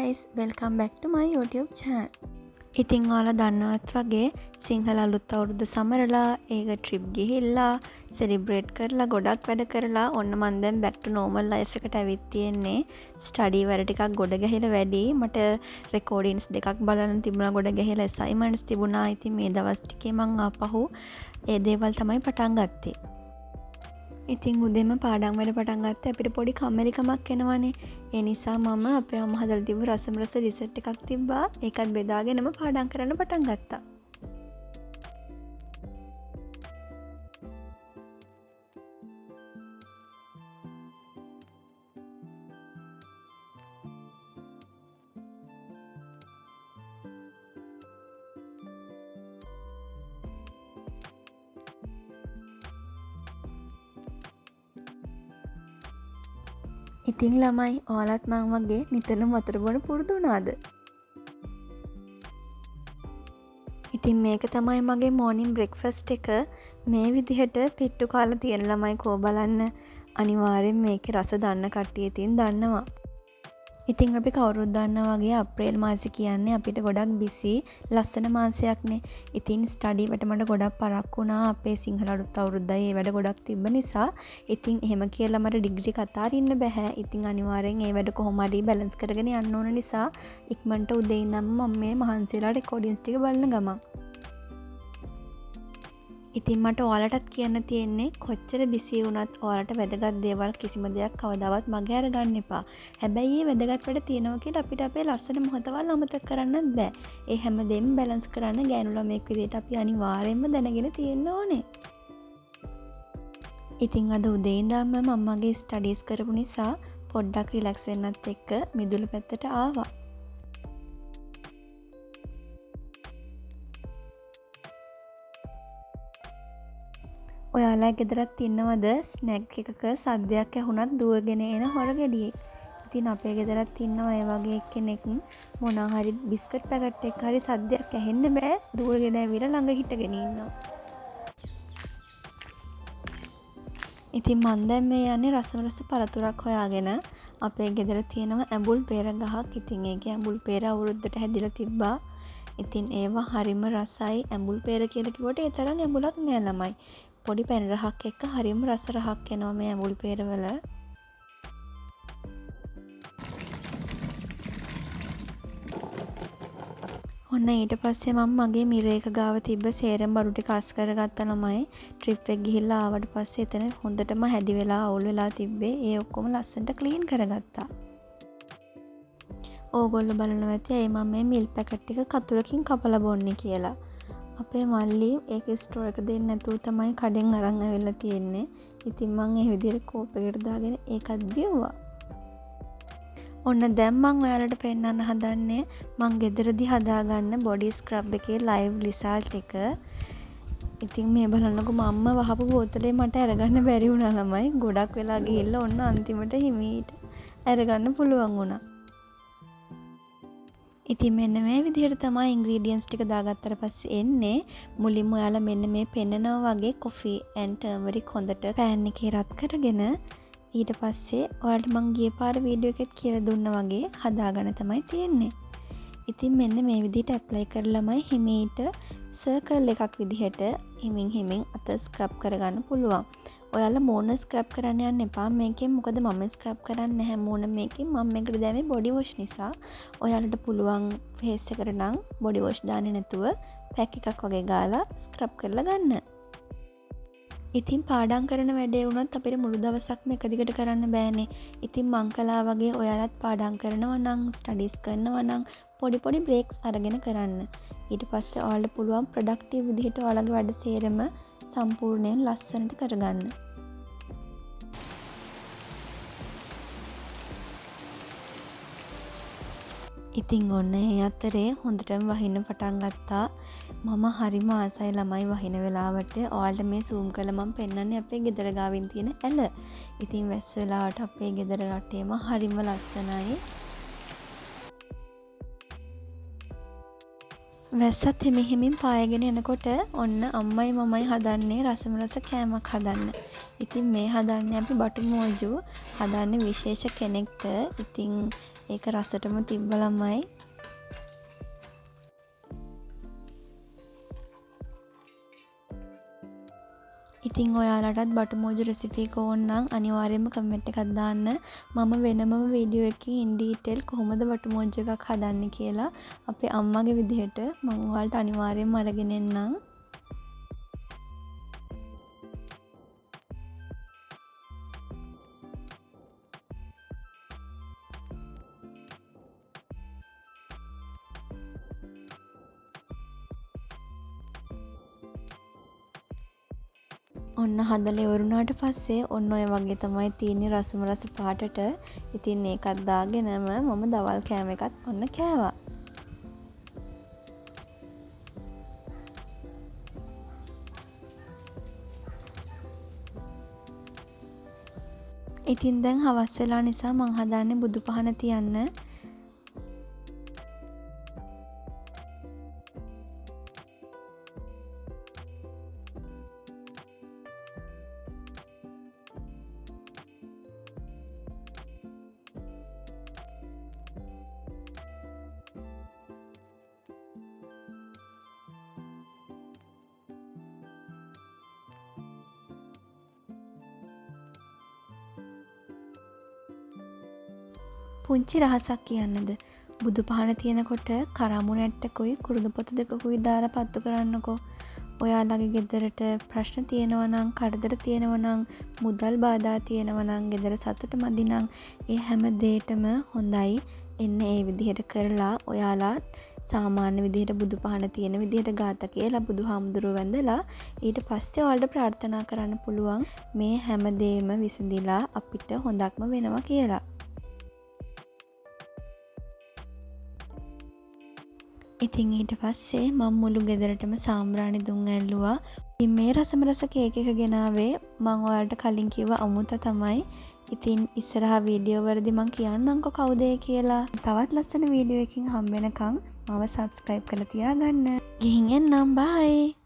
guys, welcome back to my YouTube channel. ඉතින් ඔයාලා දන්නවත් වගේ සිංහල අලුත් අවුරුද්ද සමරලා ඒක ට්‍රිප් ගිහිල්ලා සෙලිබ්‍රේට් කරලා ගොඩක් වැඩ කරලා ඔන්න මම දැන් back to normal life එකට ඇවිත් තියෙන්නේ. ස්ටඩි වැඩ ටිකක් ගොඩ ගහලා වැඩි. මට රෙකෝඩින්ග්ස් දෙකක් බලන්න තිබුණා ගොඩ ගහලා assignments තිබුණා. ඉතින් මේ දවස් ටිකේ මම ආපහු ඒ දේවල් තමයි පටන් ගත්තේ. ඉතින් උදේම පාඩම් වැඩ පටන් ගත්තේ අපිට පොඩි කම්මැලිකමක් එනවනේ. ඒ නිසා මම අපේ අම්මා හදලා තිබ්බ රසම රස රිසෙට් එකක් තිබ්බා. ඒකත් බෙදාගෙනම පාඩම් කරන්න පටන් ගත්තා. ඉතින් ළමයි ඔයාලත් මං වගේ නිතරම වතුර බොන පුරුදු වුණාද? ඉතින් මේක තමයි මගේ morning breakfast එක. මේ විදිහට පිට්ටු කාලා තියෙන ළමයි කෝ බලන්න. අනිවාර්යෙන් මේකේ රස දන්න කට්ටිය ඉතින් දන්නවා. ඉතින් අපි කවුරුත් දන්නා වගේ අප්‍රේල් මාසෙ කියන්නේ අපිට ගොඩක් බිසි ලස්සන මාසයක්නේ. ඉතින් ස්ටඩි වලට මට ගොඩක් පරක්කු වුණා. අපේ සිංහල අලුත් අවුරුද්දයි ඒ වැඩ ගොඩක් තිබ්බ නිසා. ඉතින් එහෙම කියලා මට ඩිග්‍රී එක අතාරින්න බෑ. ඉතින් අනිවාර්යෙන් ඒ වැඩ කොහොම හරි බැලන්ස් කරගෙන යන්න ඕන නිසා ඉක්මනට උදේ ඉඳන්ම මම මේ මහන්සිලා රෙකෝඩින්ග්ස් ටික බලන ගමන්. ඉතින් මට ඔයාලටත් කියන්න තියෙන්නේ කොච්චර බිසි වුණත් ඔයාලට වැදගත් දේවල් කිසිම දෙයක් කවදාවත් මගේ අරගන්න එපා. හැබැයි මේ වැදගත් වැඩ තියෙනවා කියලා අපිට අපේ ලස්සන මොහොතවල් අමතක කරන්නත් බෑ. ඒ හැමදේම බැලන්ස් කරන්න ගෑනු ළමෙක් විදිහට අපි අනිවාර්යෙන්ම දැනගෙන තියෙන්න ඕනේ. ඉතින් අද උදේ ඉඳන්ම මම්මගේ ස්ටඩීස් කරපු නිසා පොඩ්ඩක් රිලැක්ස් වෙන්නත් එක්ක මිදුළු පැත්තට ආවා. ඔයාලා ගෙදරත් ඉන්නවද ස්නැක් එකක සද්දයක් ඇහුණත් දුවගෙන එන හොර ගෙඩියෙක්? ඉතින් අපේ ගෙදරත් ඉන්නවා ඒ වගේ කෙනෙක් මොනවා හරි බිස්කට් පැකට් එකක් හරි සද්දයක් ඇහෙන්න බෑ දුවගෙන ඇවිල්ලා ළඟ හිටගෙන ඉන්නවා. ඉතින් මන් දැන් මේ යන්නේ රසම රස පළතුරක් හොයාගෙන. අපේ ගෙදර තියෙනවා ඇඹුල් පෙර ගහක්. ඉතින් ඒකේ ඇඹුල් පෙර අවුරුද්දට හැදිලා තිබ්බා. ඉතින් ඒවා හරිම රසයි. ඇඹුල් පෙර කියලා කිව්වට ඒ තරම් ඇඹුලක් නෑ ළමයි. පොඩි පැණි රහක් එක්ක හරිම රස රහක් එනවා මේ ඇඹුල් පෙරවල. ඔන්න ඊට පස්සේ මම මගේ මිරේක ගාව තිබ්බ සේරම බඩු ටික අස් කරගත්තා ළමයි. ට්‍රිප් එක ගිහිල්ලා ආවට පස්සේ එතන හොඳටම හැදි වෙලා අවුල් වෙලා තිබ්බේ. ඒ ඔක්කොම ලස්සනට ක්ලීන් කරගත්තා. ඕගොල්ලෝ බලනවා ඇති ඇයි මම මේ මිල් පැකට් ටික කතුරකින් කපලා බොන්නේ කියලා. අපේ මල්ලි ඒක ස්ටෝර් එක දෙන්න නැතුව තමයි කඩෙන් අරන් ආවිල්ලා තියෙන්නේ. ඉතින් මම ඒ විදිහට කෝප් එකකට දාගෙන ඒකත් බිව්වා. ඔන්න දැන් මම ඔයාලට පෙන්නන්න හදන්නේ මම ගෙදරදී හදාගන්න බොඩි ස්ක්‍රබ් එකේ ලයිව් රිසල්ට් එක. ඉතින් මේ බලන්නකො මම්ම වහපු බෝතලේ මට අරගන්න බැරි වුණා ළමයි. ගොඩක් වෙලා ගිහිල්ලා ඔන්න අන්තිමට හිමීට අරගන්න පුළුවන් වුණා. ඉතින් මෙන්න මේ විදිහට තමයි ඉන්ග්‍රීඩියන්ට්ස් ටික දාගත්තට පස්සේ එන්නේ. මුලින්ම ඔයාලා මෙන්න මේ පෙන්නනවා වගේ coffee and turmeric හොඳට pan එකේ රත් කරගෙන ඊට පස්සේ ඔයාලට මම ගිය පාර වීඩියෝ එකෙත් කියලා දුන්නා වගේ හදාගන්න තමයි තියෙන්නේ. ඉතින් මෙන්න මේ විදිහට ඇප්ලයි කරලාමයි හිමීට සර්කල් එකක් විදිහට හිමින් අත ස්ක්‍රබ් කරගන්න පුළුවන්. ඔයාලා මූණ ස්ක්‍රබ් කරන්න යන්න එපා. මේකෙන් මොකද මම ස්ක්‍රබ් කරන්නේ නැහැ මූණ මේකෙන්. මම මේකට දැම්මේ බොඩි වොෂ් නිසා. ඔයාලට පුළුවන් ෆේස් එකට නම් බොඩි වොෂ් දාන්නේ නැතුව පැක් එකක් වගේ ගාලා ස්ක්‍රබ් කරලා ගන්න. ඉතින් පාඩම් කරන වැඩේ වුණත් අපිට මුළු දවසක්ම එක දිගට කරන්න බෑනේ. ඉතින් මං කලා වගේ ඔයාලත් පාඩම් කරනවා නම් ස්ටඩීස් කරනවා නම් පොඩි බ්‍රේක්ස් අරගෙන කරන්න. ඊට පස්සේ ඔයාලට පුළුවන් ප්‍රොඩක්ටිව් විදිහට ඔයාලගේ වැඩ සේරම සම්පූර්ණයෙන් ලස්සනට කරගන්න. ඉතින් ඔන්න ඒ අතරේ හොඳටම වහින්න පටන් ගත්තා. මම හරිම ආසයි ළමයි වහින වෙලාවට. ඔයාලට මේ zoom කරලා මම පෙන්නන්නේ අපේ ගෙදර ගාවින් තියෙන ඇල. ඉතින් වැස්ස වෙලාවට අපේ ගෙදර රටේම හරිම ලස්සනයි. වැස්සත් හිමින් පායගෙන එනකොට ඔන්න අම්මයි මමයි හදන්නේ රසම රස කෑමක් හදන්න. ඉතින් මේ හදන්නේ අපි බටු මෝජු හදන්නේ විශේෂ කෙනෙක්ට. ඉතින් ඒක රසටම තිබ්බ ළමයි. ඉතින් ඔයාලටත් බටුමෝජු රෙසිපි එක ඕන නම් අනිවාර්යයෙන්ම කමෙන්ට් එකක් දාන්න. මම වෙනමම වීඩියෝ එකකින් ඉන් ඩීටේල් කොහොමද බටුමෝජු එකක් හදන්නේ කියලා අපේ අම්මගේ විදිහට මම ඔයාලට අනිවාර්යයෙන්ම අරගෙන එන්නම්. ඔන්න හදලා ඉවරුණාට පස්සේ ඔන්න ඔය වගේ තමයි තියෙන්නේ රසම රස පාටට. ඉතින් ඒකත් දාගෙනම මම දවල් කෑම එකත් ඔන්න කෑවා. ඉතින් දැන් හවස් වෙලා නිසා මං හදන්නේ බුදු පහන තියන්න. පුංචි රහසක් කියන්නද? බුදු පහන තියෙනකොට කරමු නැට්ටකුයි කුරුදු පොතු දෙකකුයි දාලා පත්තු කරන්නකෝ. ඔයාලගේ ගෙදරට ප්‍රශ්න තියෙනවා නම්, කරදර තියෙනවා නම්, මුදල් බාධා තියෙනවා නම්, ගෙදර සතුට මදි නම් ඒ හැම දෙයකටම හොඳයි එන්න ඒ විදිහට කරලා ඔයාලා සාමාන්‍ය විදිහට බුදු පහන තියෙන විදිහට ගාථා කියලා බුදුහාමුදුරුවෝ වැඳලා ඊට පස්සේ ඔයාලට ප්‍රාර්ථනා කරන්න පුළුවන් මේ හැම දෙයක්ම විසඳිලා අපිට හොඳක්ම වෙනවා කියලා. ඉතින් ඊට පස්සේ මම මුළු ගෙදරටම සාම්බ්‍රාණි දුම් ඇල්ලුවා. ඉතින් මේ රසම රස කේක් එක ගෙනාවේ මම ඔයාලට කලින් කිව්ව අමුතා තමයි. ඉතින් ඉස්සරහා වීඩියෝ වලදී මම කියන්නම්කෝ කවුද කියලා. තවත් ලස්සන වීඩියෝ එකකින් හම්බ වෙනකන් මාව subscribe කරලා තියාගන්න. ගිහින් එන්නම්. bye.